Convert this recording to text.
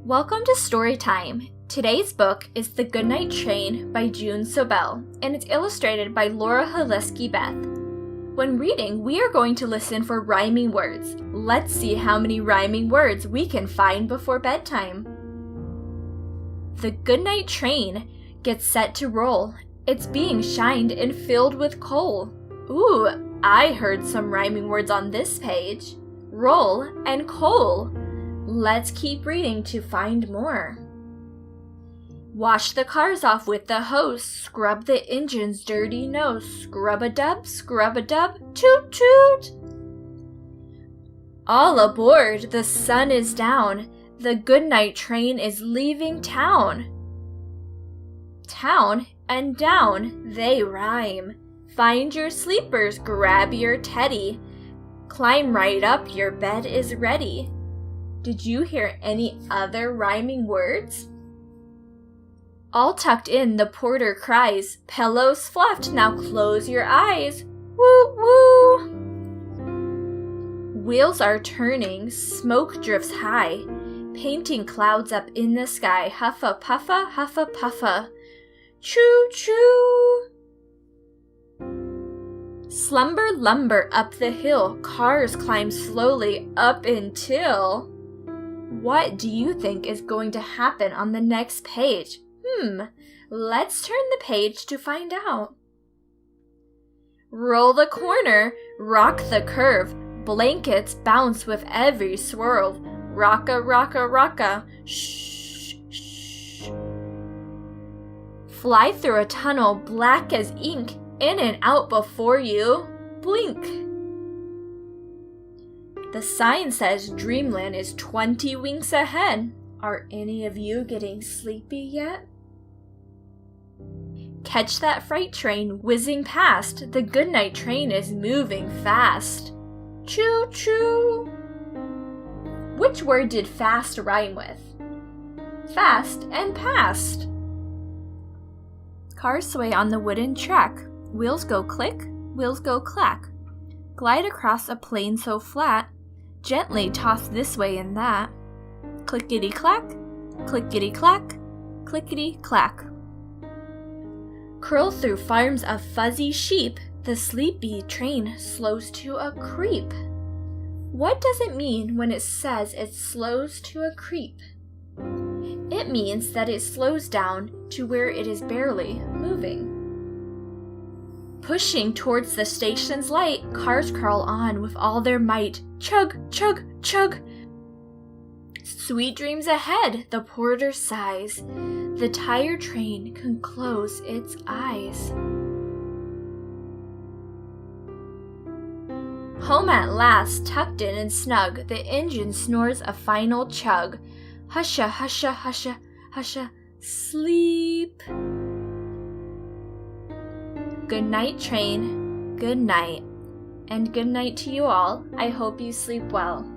Welcome to Storytime. Today's book is The Goodnight Train by June Sobel, and it's illustrated by Laura Haleski Beth. When reading, we are going to listen for rhyming words. Let's see how many rhyming words we can find before bedtime. The goodnight train gets set to roll. It's being shined and filled with coal. Ooh, I heard some rhyming words on this page. Roll and coal. Let's keep reading to find more. Wash the cars off with the hose. Scrub the engine's dirty nose. Scrub-a-dub, toot toot. All aboard, the sun is down. The goodnight train is leaving town. Town and down, they rhyme. Find your sleepers, grab your teddy. Climb right up, your bed is ready. Did you hear any other rhyming words? All tucked in, the porter cries, pillows fluffed, now close your eyes. Woo woo! Wheels are turning, smoke drifts high, painting clouds up in the sky. Huffa puffa, huffa puffa. Choo choo! Slumber lumber up the hill, cars climb slowly up until... What do you think is going to happen on the next page? Let's turn the page to find out. Roll the corner, rock the curve, blankets bounce with every swirl. Rocka, rocka, rocka, shh, shh. Fly through a tunnel black as ink, in and out before you blink. The sign says Dreamland is 20 winks ahead. Are any of you getting sleepy yet? Catch that freight train whizzing past. The goodnight train is moving fast. Choo choo! Which word did fast rhyme with? Fast and past. Cars sway on the wooden track. Wheels go click, wheels go clack. Glide across a plain so flat. Gently toss this way and that. Clickety-clack, clickety-clack, clickety-clack. Curl through farms of fuzzy sheep, the sleepy train slows to a creep. What does it mean when it says it slows to a creep? It means that it slows down to where it is barely moving. Pushing towards the station's light, cars crawl on with all their might. Chug, chug, chug. Sweet dreams ahead, the porter sighs. The tired train can close its eyes. Home at last, tucked in and snug, the engine snores a final chug. Husha, husha, husha, husha, sleep. Good night, train. Good night. And good night to you all. I hope you sleep well.